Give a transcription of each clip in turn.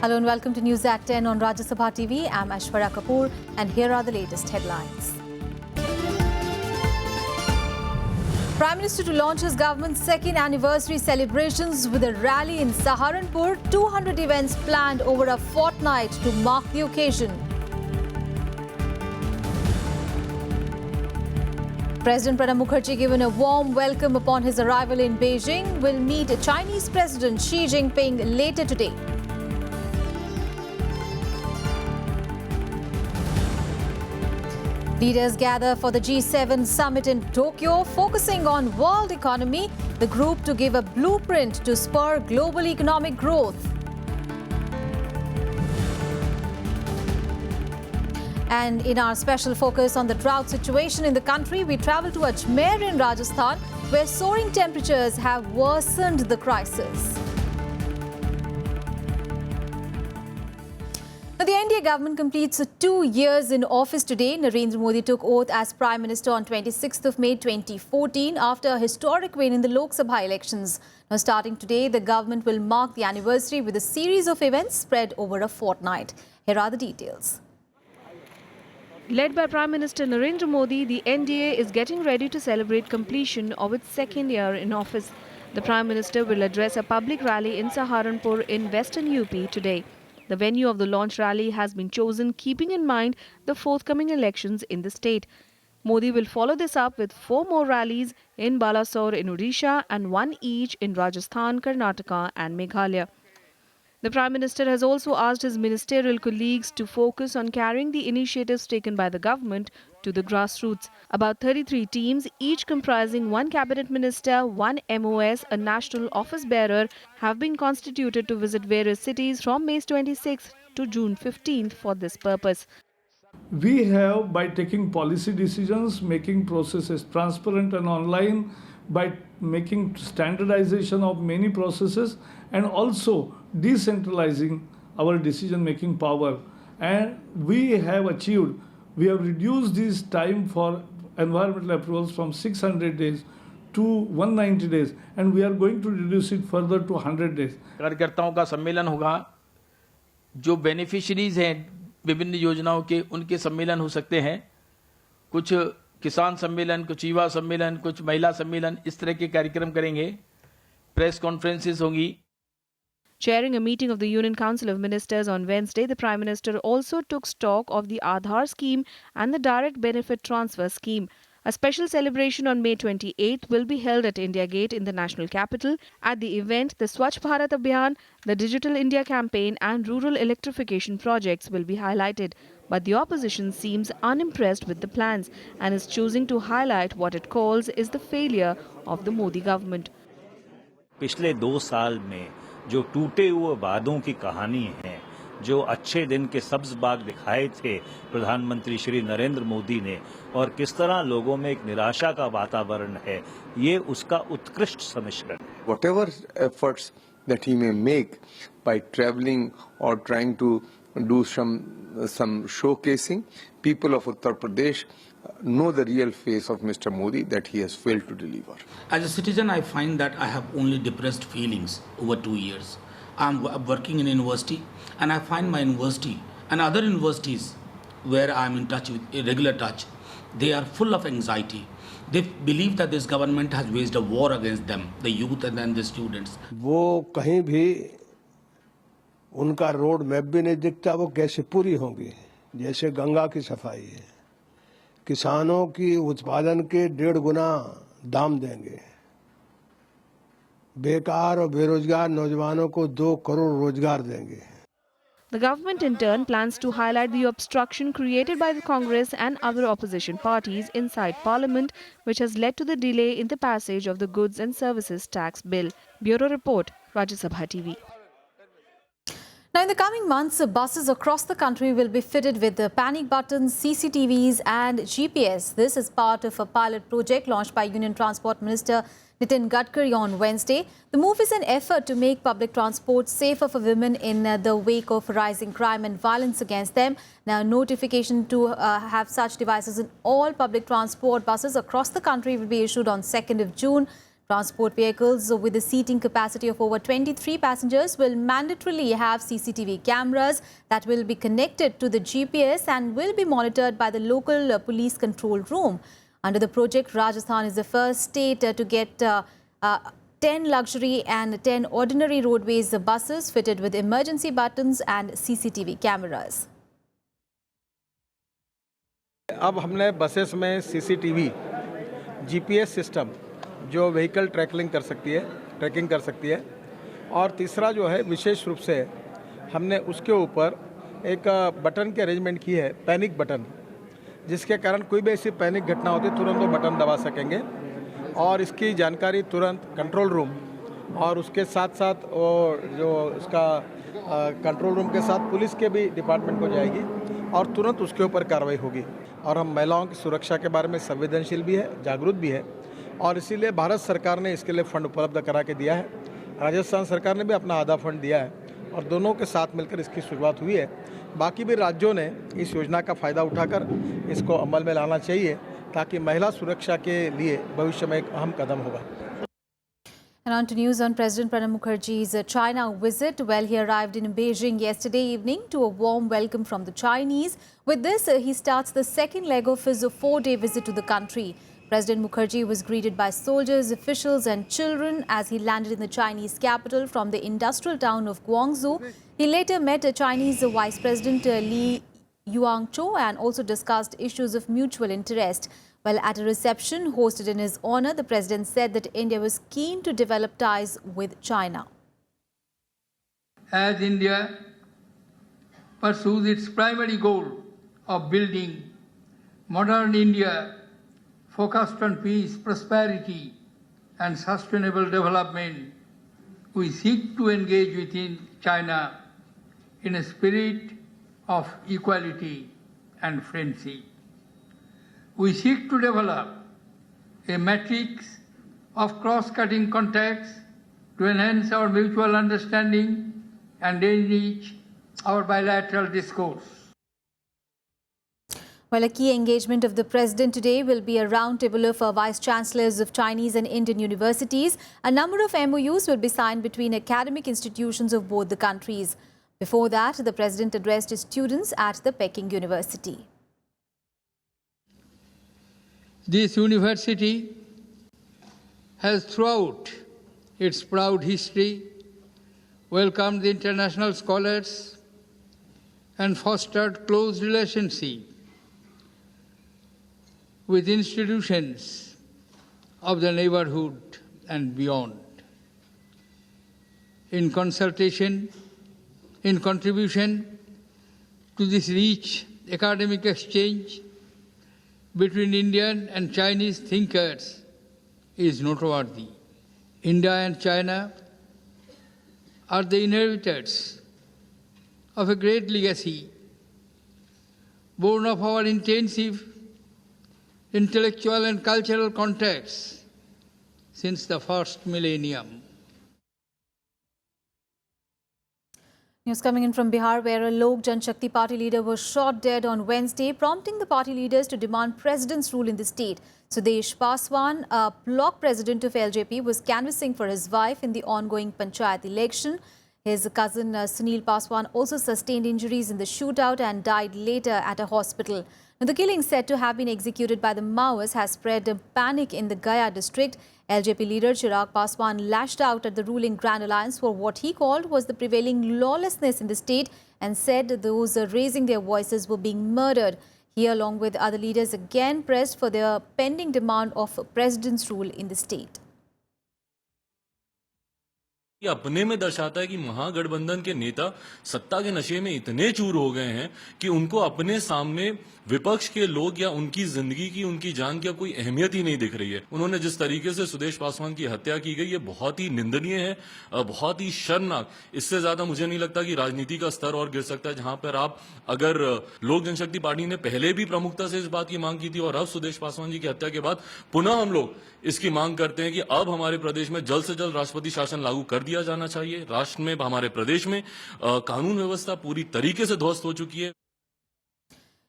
Hello and welcome to News at 10 on Rajya Sabha TV. I'm Aishwarya Kapoor and here are the latest headlines. Prime Minister to launch his government's second anniversary celebrations with a rally in Saharanpur. 200 events planned over a fortnight to mark the occasion. President Pranab Mukherjee given a warm welcome upon his arrival in Beijing. Will meet Chinese President Xi Jinping later today. Leaders gather for the G7 summit in Tokyo, focusing on world economy, the group to give a blueprint to spur global economic growth. And in our special focus on the drought situation in the country, we travel to Ajmer in Rajasthan, where soaring temperatures have worsened the crisis. Now, the NDA government completes 2 years in office today. Narendra Modi took oath as Prime Minister on 26th of May 2014 after a historic win in the Lok Sabha elections. Now, starting today, the government will mark the anniversary with a series of events spread over a fortnight. Here are the details. Led by Prime Minister Narendra Modi, the NDA is getting ready to celebrate completion of its second year in office. The Prime Minister will address a public rally in Saharanpur in western UP today. The venue of the launch rally has been chosen keeping in mind the forthcoming elections in the state. Modi will follow this up with 4 more rallies in Balasore in Odisha and 1 each in Rajasthan, Karnataka and Meghalaya. The Prime Minister has also asked his ministerial colleagues to focus on carrying the initiatives taken by the government to the grassroots. About 33 teams, each comprising 1 cabinet minister, 1 MOS, a national office bearer, have been constituted to visit various cities from May 26th to June 15th for this purpose. We have, by taking policy decisions, making processes transparent and online, by making standardization of many processes and also decentralizing our decision-making power. And we have reduced this time for environmental approvals from 600 days to 190 days, and we are going to reduce it further to 100 days. कार्यकर्ताओं का सम्मेलन होगा, जो beneficiaries हैं विभिन्न योजनाओं के, उनके सम्मेलन हो सकते हैं, कुछ किसान सम्मेलन, कुछ युवा सम्मेलन, कुछ महिला सम्मेलन, इस तरह के कार्यक्रम करेंगे, प्रेस कॉन्फ्रेंसेस होंगी. Chairing a meeting of the Union Council of Ministers on Wednesday, the Prime Minister also took stock of the Aadhaar scheme and the direct benefit transfer scheme. A special celebration on May 28th will be held at India Gate in the national capital. At the event, the Swachh Bharat Abhiyan, the Digital India campaign and rural electrification projects will be highlighted. But the opposition seems unimpressed with the plans and is choosing to highlight what it calls is the failure of the Modi government. पिछले 2 साल में जो टूटे हुए वादों की कहानी है, जो अच्छे दिन के सब्ज बाग दिखाए थे प्रधानमंत्री श्री नरेंद्र मोदी ने, और किस तरह लोगों में एक निराशा का वातावरण है, ये उसका उत्कृष्ट सम्मिश्रण है. Whatever efforts that he may make by traveling or trying to do some showcasing, people of Uttar Pradesh know the real face of Mr. Modi that he has failed to deliver. As a citizen, I find that I have only depressed feelings over 2 years. I'm working in a university and I find my university and other universities where I'm in touch with, a regular touch, they are full of anxiety. They believe that this government has waged a war against them, the youth and then the students. वो कहीं भी उनका road map भी नहीं दिखता, वो कैसे पूरी होंगी. जैसे गंगा की सफाई है, किसानों की उत्पादन के 1.5 गुना दाम देंगे, बेकार और बेरोजगार नौजवानों को 2 करोड़ रोजगार देंगे. The government in turn plans to highlight the obstruction created by the Congress and other opposition parties inside Parliament, which has led to the delay in the passage of the Goods and Services Tax Bill. Bureau Report, Rajya Sabha TV. Now, in the coming months, buses across the country will be fitted with the panic buttons, CCTVs and GPS. This is part of a pilot project launched by Union Transport Minister Nitin Gadkari on Wednesday. The move is an effort to make public transport safer for women in the wake of rising crime and violence against them. Now, notification to have such devices in all public transport buses across the country will be issued on 2nd of June. Transport vehicles with a seating capacity of over 23 passengers will mandatorily have CCTV cameras that will be connected to the GPS and will be monitored by the local police control room. Under the project, Rajasthan is the first state to get 10 luxury and 10 ordinary roadways buses fitted with emergency buttons and CCTV cameras. अब हमने buses में CCTV GPS system जो vehicle tracking कर सकती है और तीसरा जो है विशेष रूप से हमने उसके ऊपर एक बटन की अरेंजमेंट की है, पैनिक बटन, जिसके कारण कोई भी ऐसी पैनिक घटना होती है तुरंत वो बटन दबा सकेंगे और इसकी जानकारी तुरंत कंट्रोल रूम और उसके साथ साथ वो जो उसका कंट्रोल रूम के साथ पुलिस के भी डिपार्टमेंट को जाएगी और तुरंत उसके ऊपर कार्रवाई होगी। और हम महिलाओं की सुरक्षा के बारे में संवेदनशील भी है, जागरूक भी है और इसीलिए भारत सरकार ने इसके लिए फंड उपलब्ध करा के दिया है। राजस्थान सरकार ने भी अपना आधा फंड दिया है और दोनों के साथ मिलकर इसकी शुरुआत हुई है। बाकी भी राज्यों ने इस योजना का फ़ायदा उठाकर इसको अमल में लाना चाहिए ताकि महिला सुरक्षा के लिए भविष्य में एक अहम कदम होगा। And on to news on President Pranab Mukherjee's China visit. Well, he arrived in Beijing yesterday evening to a warm welcome from the Chinese. With this, he starts the second leg of his 4-day visit to the country. President Mukherjee was greeted by soldiers, officials and children as he landed in the Chinese capital from the industrial town of Guangzhou. He later met Chinese Vice President Li Yuangzhou and also discussed issues of mutual interest. Well, at a reception hosted in his honor, the president said that India was keen to develop ties with China. As India pursues its primary goal of building modern India focused on peace, prosperity and sustainable development, we seek to engage within China in a spirit of equality and friendship. We seek to develop a matrix of cross-cutting contacts to enhance our mutual understanding and enrich our bilateral discourse. Well, a key engagement of the president today will be a roundtable of vice-chancellors of Chinese and Indian universities. A number of MOUs will be signed between academic institutions of both the countries. Before that, the president addressed his students at the Peking University. This university has throughout its proud history welcomed the international scholars and fostered close relationship with institutions of the neighborhood and beyond. In contribution to this rich academic exchange between Indian and Chinese thinkers is noteworthy. India and China are the inheritors of a great legacy, born of our intensive intellectual and cultural contacts since the first millennium. News coming in from Bihar, where a Lok Janshakti Party leader was shot dead on Wednesday, prompting the party leaders to demand president's rule in the state. Sudesh Paswan, a bloc president of LJP, was canvassing for his wife in the ongoing Panchayat election. His cousin Sunil Paswan also sustained injuries in the shootout and died later at a hospital. Now, the killing, said to have been executed by the Maoists, has spread a panic in the Gaya district. LJP leader Chirag Paswan lashed out at the ruling Grand Alliance for what he called was the prevailing lawlessness in the state and said those raising their voices were being murdered. He, along with other leaders, again pressed for their pending demand of president's rule in the state. ये अपने में दर्शाता है कि महागठबंधन के नेता सत्ता के नशे में इतने चूर हो गए हैं कि उनको अपने सामने विपक्ष के लोग या उनकी जिंदगी की, उनकी जान की अब कोई अहमियत ही नहीं दिख रही है। उन्होंने जिस तरीके से सुदेश पासवान की हत्या की गई, ये बहुत ही निंदनीय है, बहुत ही शर्मनाक। इससे ज्यादा मुझे नहीं लगता कि राजनीति का स्तर और गिर सकता है, जहां पर आप अगर लोक जनशक्ति पार्टी ने पहले भी प्रमुखता से इस बात की मांग की थी और अब सुदेश पासवान जी की हत्या के बाद पुनः हम लोग इसकी मांग करते हैं कि अब हमारे प्रदेश में जल्द से जल्द राष्ट्रपति शासन लागू कर दिया जाना चाहिए। राष्ट्र में, हमारे प्रदेश में कानून व्यवस्था पूरी तरीके से ध्वस्त हो चुकी है।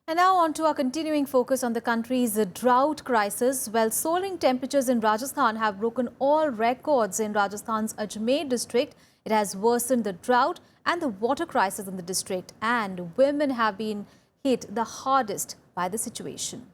And now on to our continuing focus on the country's drought crisis. Well, soaring temperatures in Rajasthan have broken all records in Rajasthan's Ajmer district. It has worsened the drought and the water crisis in the district, and women have been hit the hardest by the situation.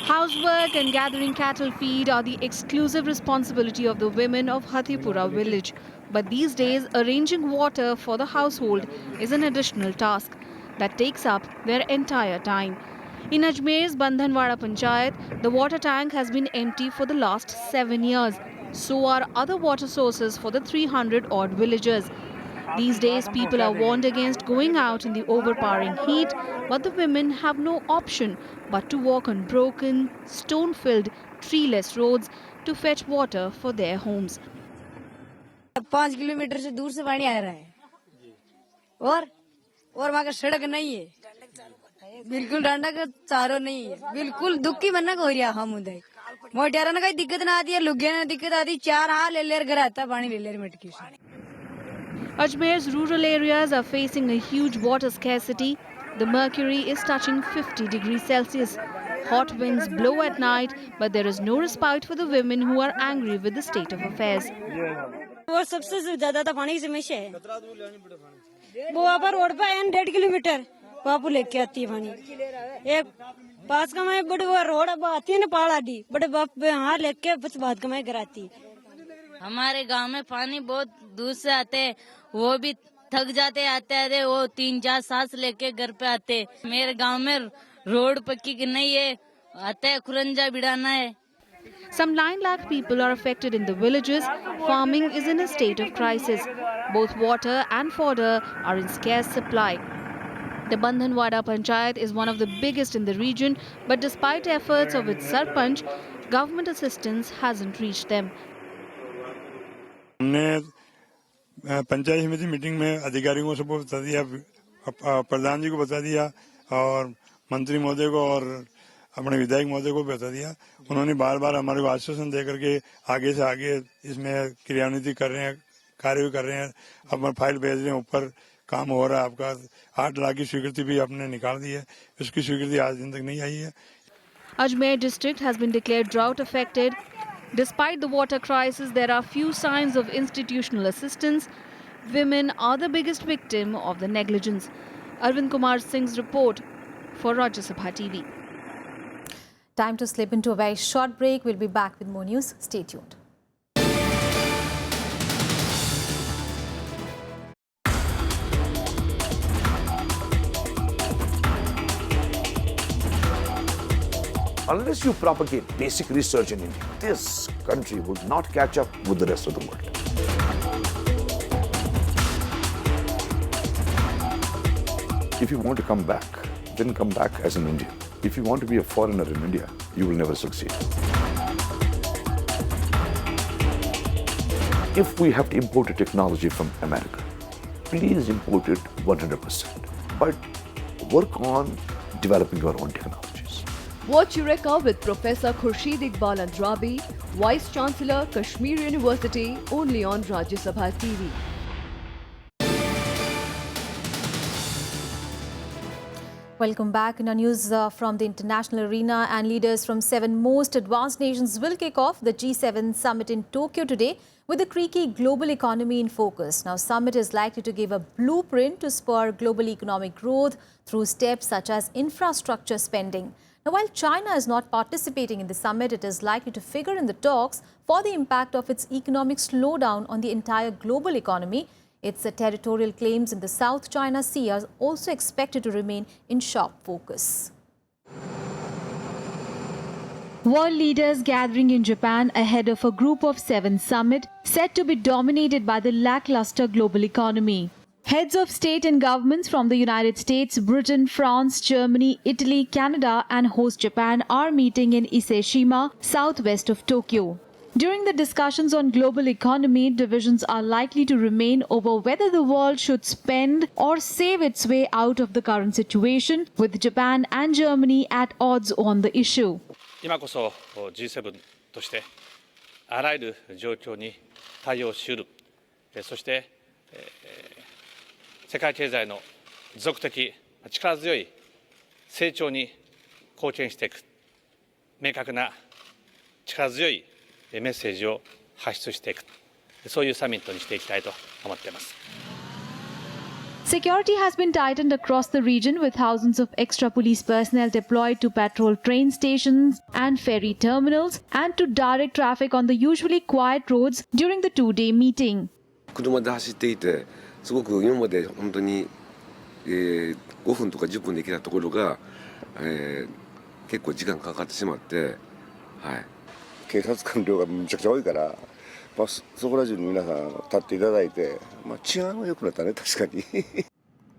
Housework and gathering cattle feed are the exclusive responsibility of the women of Hathipura village. But these days, arranging water for the household is an additional task that takes up their entire time. In Ajmer's Bandhanwada Panchayat, the water tank has been empty for the last 7 years. So are other water sources for the 300-odd villagers. These days, people are warned against going out in the overpowering heat, but the women have no option but to walk on broken, stone-filled, treeless roads to fetch water for their homes. 5 kilometre से दूर से पानी आ रहा है और वहाँ का सड़क नहीं है, बिल्कुल डांडा का चारों नहीं है, बिल्कुल दुख की मन्ना हो रहा हम उधर मोटियारा ना कोई दिक्कत ना आती है, लुगिया ना दिक्कत आती, 4 हाथ ले लेर घर आता पानी ले लेर मटकी से. Ajmer's rural areas are facing a huge water scarcity. The mercury is touching 50 degrees Celsius. Hot winds blow at night, but there is no respite for the women who are angry with the state of affairs. वो सबसे ज्यादा तो पानी की समस्या है. वो वहाँ पर रोड पे 1.5 किलोमीटर वहाँ लेके आती है पानी. एक पास का मैं बड़े वो रोड अब आती है ना पहाड़ आदि बड़े बाप यहाँ लेके बस बात का मैं कराती. हमारे गांव में पानी बहुत दूर से आते हैं, वो भी थक जाते आते आते, वो 3-4 सांस लेके घर पे आते. मेरे गांव में रोड पक्की की नहीं है, आते हैं खुरंजा बिड़ाना है. Some 9 lakh people are affected in the villages. Farming is in a state of crisis. Both water and fodder are in scarce supply. The Bandhanwada Panchayat is one of the biggest in the region, but despite efforts of its sarpanch, government assistance hasn't reached them. हमने पंचायत समिति meeting में अधिकारियों को सबको बता दिया, प्रधान जी को बता दिया और मंत्री महोदय को और अपने विधायक महोदय को बता दिया. उन्होंने बार बार हमारे को आश्वासन दे करके आगे से आगे इसमें क्रियान्वित कर रहे हैं, कार्य भी कर रहे हैं. अब फाइल भेज रहे हैं, ऊपर काम हो रहा है. आपका 8 लाख की स्वीकृति भी आपने निकाल दी है, उसकी स्वीकृति आज दिन तक नहीं आई है. Ajmer district has been declared drought affected. Despite the water crisis, there are few signs of institutional assistance. Women are the biggest victim of the negligence. Arvind Kumar Singh's report for Rajya Sabha TV. Time to slip into a very short break. We'll be back with more news. Stay tuned. Unless you propagate basic research in India, this country would not catch up with the rest of the world. If you want to come back, then come back as an Indian. If you want to be a foreigner in India, you will never succeed. If we have to import a technology from America, please import it 100%. But work on developing your own technologies. Watch Eureka with Professor Khurshid Iqbal Andrabi, Vice Chancellor, Kashmir University, only on Rajya Sabha TV. Welcome back. In our news from the international arena, and leaders from 7 most advanced nations will kick off the G7 summit in Tokyo today with the creaky global economy in focus. Now, summit is likely to give a blueprint to spur global economic growth through steps such as infrastructure spending. Now, while China is not participating in the summit, it is likely to figure in the talks for the impact of its economic slowdown on the entire global economy. Its territorial claims in the South China Sea are also expected to remain in sharp focus. World leaders gathering in Japan ahead of a Group of 7 summit set to be dominated by the lackluster global economy. Heads of state and governments from the United States, Britain, France, Germany, Italy, Canada and host Japan are meeting in Ise-shima, southwest of Tokyo. During the discussions on global economy, divisions are likely to remain over whether the world should spend or save its way out of the current situation, with Japan and Germany at odds on the issue. 今こそ G7 としてあらゆる状況に対応しうる、そして世界経済の持続的力強い成長に貢献していく、明確な力強いメッセージを発出していく、そういうサミットにしていきたいと思っています。Security has been tightened across the region with thousands of extra police personnel deployed to patrol train stations and ferry terminals and to direct traffic on the usually quiet roads during the two-day meeting. 車で走っていて、すごく今まで本当に、5分とか10分できたところが、結構時間かかってしまって、はい、警察官量がむちゃくちゃ多いから、そこら中に皆さん立っていただいて、治安は良くなったね、確かに。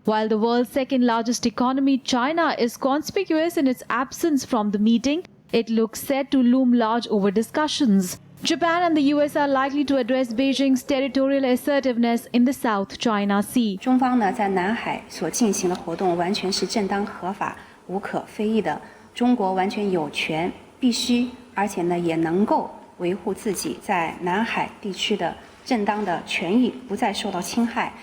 While the world's second largest economy, China, is conspicuous in its absence from the meeting, it looks set to loom large over discussions. Japan and the US are likely to address Beijing's territorial assertiveness in the South China Sea. 中方呢在南海所进行的活动完全是正当合法、无可非议的。中国完全有权、必须，而且呢也能够维护自己在南海地区的正当的权益不再受到侵害。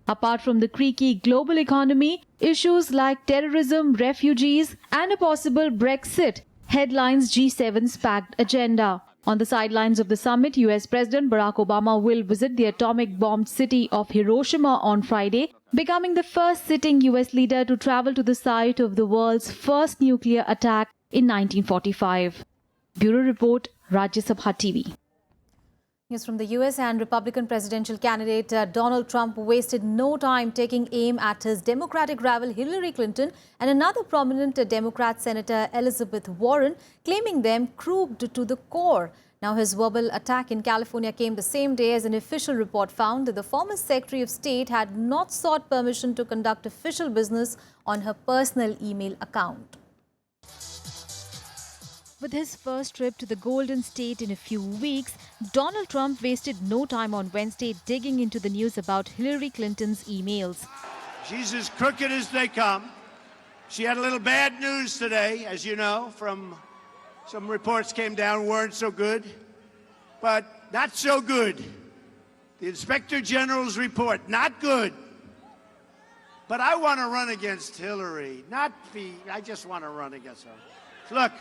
Apart from the creaky global economy, issues like terrorism, refugees, and a possible Brexit headlines G7's packed agenda. On the sidelines of the summit, US President Barack Obama will visit the atomic-bombed city of Hiroshima on Friday, becoming the first sitting US leader to travel to the site of the world's first nuclear attack in 1945. Bureau Report, Rajya Sabha TV. News from the US, and Republican presidential candidate Donald Trump wasted no time taking aim at his Democratic rival Hillary Clinton and another prominent Democrat Senator Elizabeth Warren, claiming them crooked to the core. Now, his verbal attack in California came the same day as an official report found that the former Secretary of State had not sought permission to conduct official business on her personal email account. With his first trip to the Golden State in a few weeks, Donald Trump wasted no time on Wednesday digging into the news about Hillary Clinton's emails. She's as crooked as they come. She had a little bad news today, as you know, from some reports came down weren't so good, but not so good. The Inspector General's report, not good. But I want to run against Hillary, I just want to run against her. Look,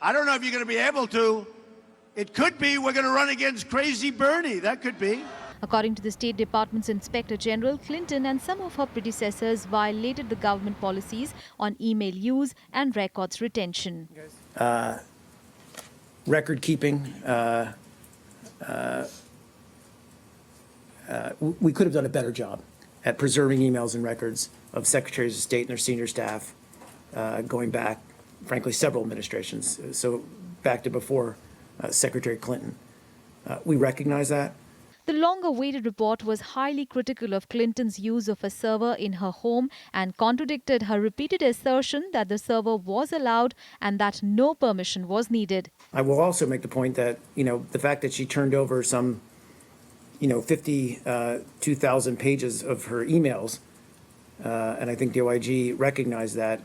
I don't know if you're going to be able to. It could be we're going to run against crazy Bernie. That could be. According to the State Department's Inspector General, Clinton and some of her predecessors violated the government policies on email use and records retention. Record keeping. We could have done a better job at preserving emails and records of secretaries of state and their senior staff going back, frankly, several administrations, so back to before Secretary Clinton. We recognize that. The long-awaited report was highly critical of Clinton's use of a server in her home and contradicted her repeated assertion that the server was allowed and that no permission was needed. I will also make the point that, the fact that she turned over some, 52,000 pages of her emails, and I think the OIG recognized that,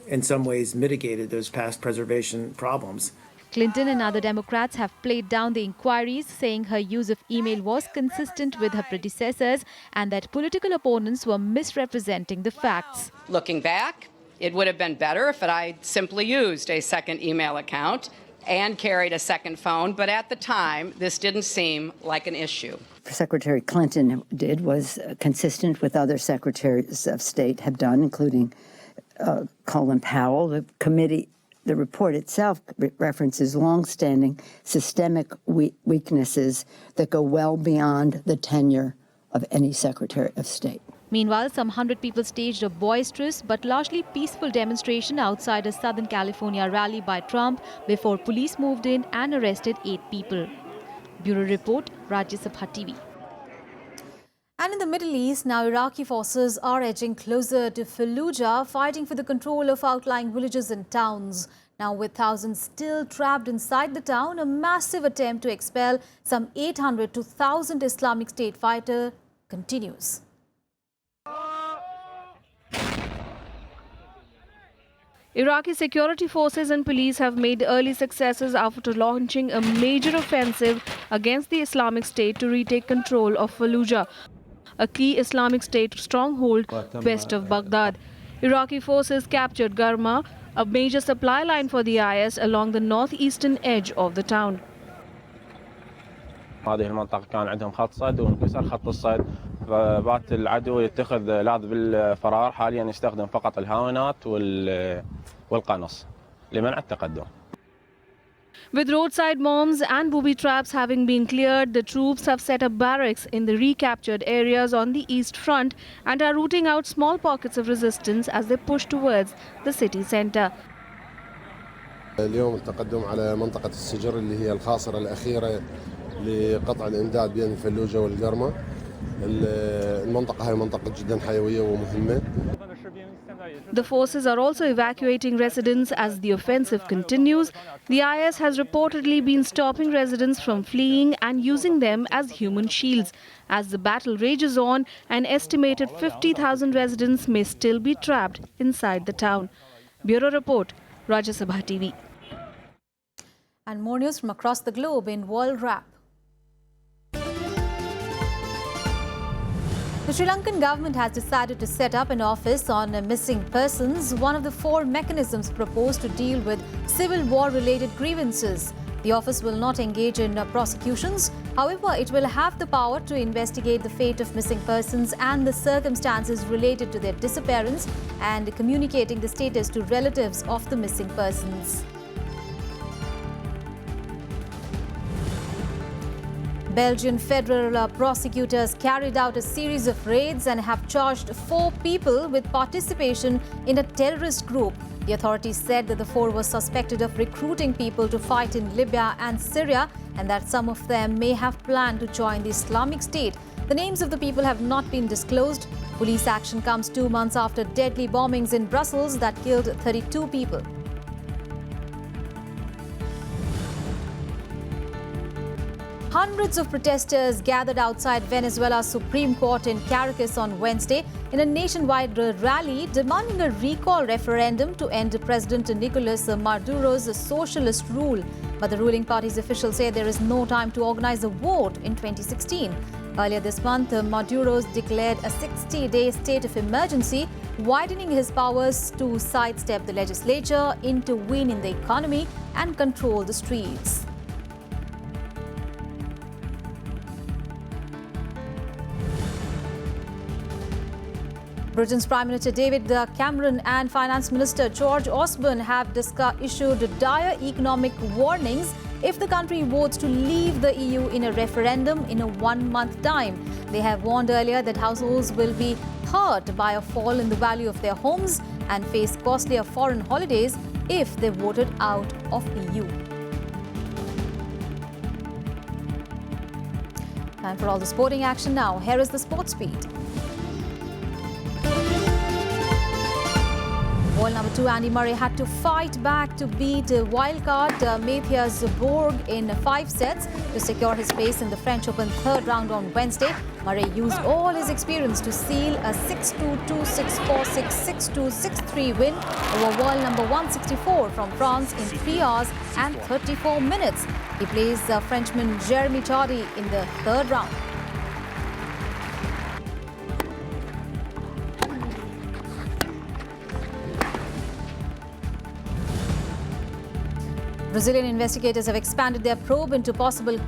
in some ways mitigated those past preservation problems. Clinton and other Democrats have played down the inquiries, saying her use of email was consistent with her predecessors and that political opponents were misrepresenting the facts. Looking back, it would have been better if I'd simply used a second email account and carried a second phone, but at the time, this didn't seem like an issue. Secretary Clinton did was consistent with other secretaries of state have done, including Colin Powell. The report itself references long-standing systemic weaknesses that go well beyond the tenure of any Secretary of State. Meanwhile, some 100 people staged a boisterous but largely peaceful demonstration outside a Southern California rally by Trump before police moved in and arrested 8 people. Bureau Report, Rajya Sabha TV. And in the Middle East, now Iraqi forces are edging closer to Fallujah, fighting for the control of outlying villages and towns. Now, with thousands still trapped inside the town, a massive attempt to expel some 800 to 1,000 Islamic State fighters continues. Iraqi security forces and police have made early successes after launching a major offensive against the Islamic State to retake control of Fallujah, a key Islamic State stronghold west of Baghdad. Iraqi forces captured Garma, a major supply line for the IS along the northeastern edge of the town. هذه المنطقة كان عندهم خط صيد وانكسر خط الصيد فبات العدو يتخذ لاذ بالفرار حاليا يستخدم فقط الهاونات والقنص لمنع التقدم. With roadside bombs and booby traps having been cleared, the troops have set up barracks in the recaptured areas on the east front and are rooting out small pockets of resistance as they push towards the city centre. اليوم التقدم على منطقة السجر اللي هي الخاصرة الأخيرة لقطع الإمداد بين الفلوجة والقرمة. المنطقة هاي منطقة جدا حيوية ومهمة. The forces are also evacuating residents as the offensive continues. The IS has reportedly been stopping residents from fleeing and using them as human shields. As the battle rages on, an estimated 50,000 residents may still be trapped inside the town. Bureau Report, Rajya Sabha TV. And more news from across the globe in World Wrap. The Sri Lankan government has decided to set up an office on missing persons, one of the 4 mechanisms proposed to deal with civil war-related grievances. The office will not engage in prosecutions. However, it will have the power to investigate the fate of missing persons and the circumstances related to their disappearance and communicating the status to relatives of the missing persons. Belgian federal prosecutors carried out a series of raids and have charged 4 people with participation in a terrorist group. The authorities said that the 4 were suspected of recruiting people to fight in Libya and Syria and that some of them may have planned to join the Islamic State. The names of the people have not been disclosed. Police action comes 2 months after deadly bombings in Brussels that killed 32 people. Hundreds of protesters gathered outside Venezuela's Supreme Court in Caracas on Wednesday in a nationwide rally demanding a recall referendum to end President Nicolas Maduro's socialist rule. But the ruling party's officials say there is no time to organize a vote in 2016. Earlier this month, Maduro declared a 60-day state of emergency, widening his powers to sidestep the legislature, intervene in the economy and control the streets. Britain's Prime Minister David Cameron and Finance Minister George Osborne have issued dire economic warnings if the country votes to leave the EU in a referendum in a 1-month time. They have warned earlier that households will be hurt by a fall in the value of their homes and face costlier foreign holidays if they voted out of EU. Time for all the sporting action now. Here is the sports beat. World number 2 Andy Murray had to fight back to beat wildcard Matthias Borg in 5 sets to secure his place in the French Open 3rd round on Wednesday. Murray used all his experience to seal a 6-2, 2-6, 4-6, 6-2, 6-3 win over world number 164 from France in 3 hours and 34 minutes. He plays Frenchman Jeremy Tardy in the 3rd round. Brazilian investigators have expanded their probe into possible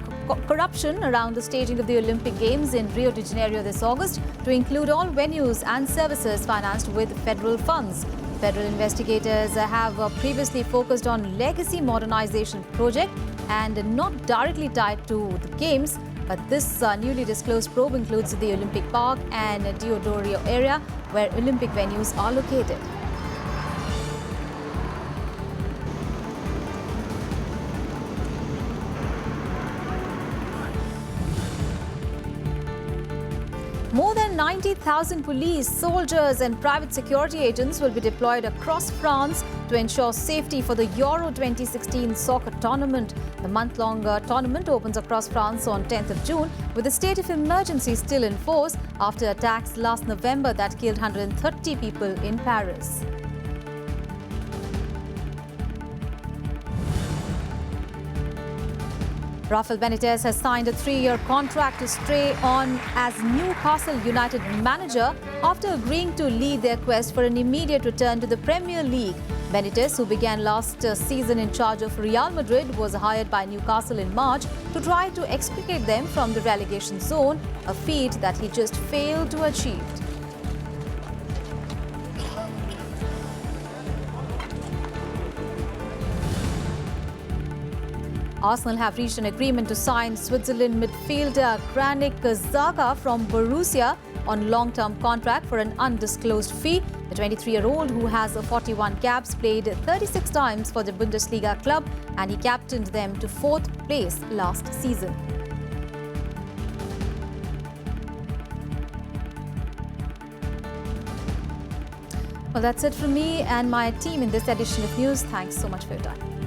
corruption around the staging of the Olympic Games in Rio de Janeiro this August to include all venues and services financed with federal funds. Federal investigators have previously focused on legacy modernization project and not directly tied to the Games, but this newly disclosed probe includes the Olympic Park and Deodario area where Olympic venues are located. More than 90,000 police, soldiers and private security agents will be deployed across France to ensure safety for the Euro 2016 soccer tournament. The month-long tournament opens across France on 10th of June with a state of emergency still in force after attacks last November that killed 130 people in Paris. Rafael Benitez has signed a 3-year contract to stay on as Newcastle United manager after agreeing to lead their quest for an immediate return to the Premier League. Benitez, who began last season in charge of Real Madrid, was hired by Newcastle in March to try to extricate them from the relegation zone, a feat that he just failed to achieve. Arsenal have reached an agreement to sign Switzerland midfielder Granit Xhaka from Borussia on long-term contract for an undisclosed fee. The 23-year-old, who has 41 caps, played 36 times for the Bundesliga club and he captained them to 4th place last season. Well, that's it from me and my team in this edition of news. Thanks so much for your time.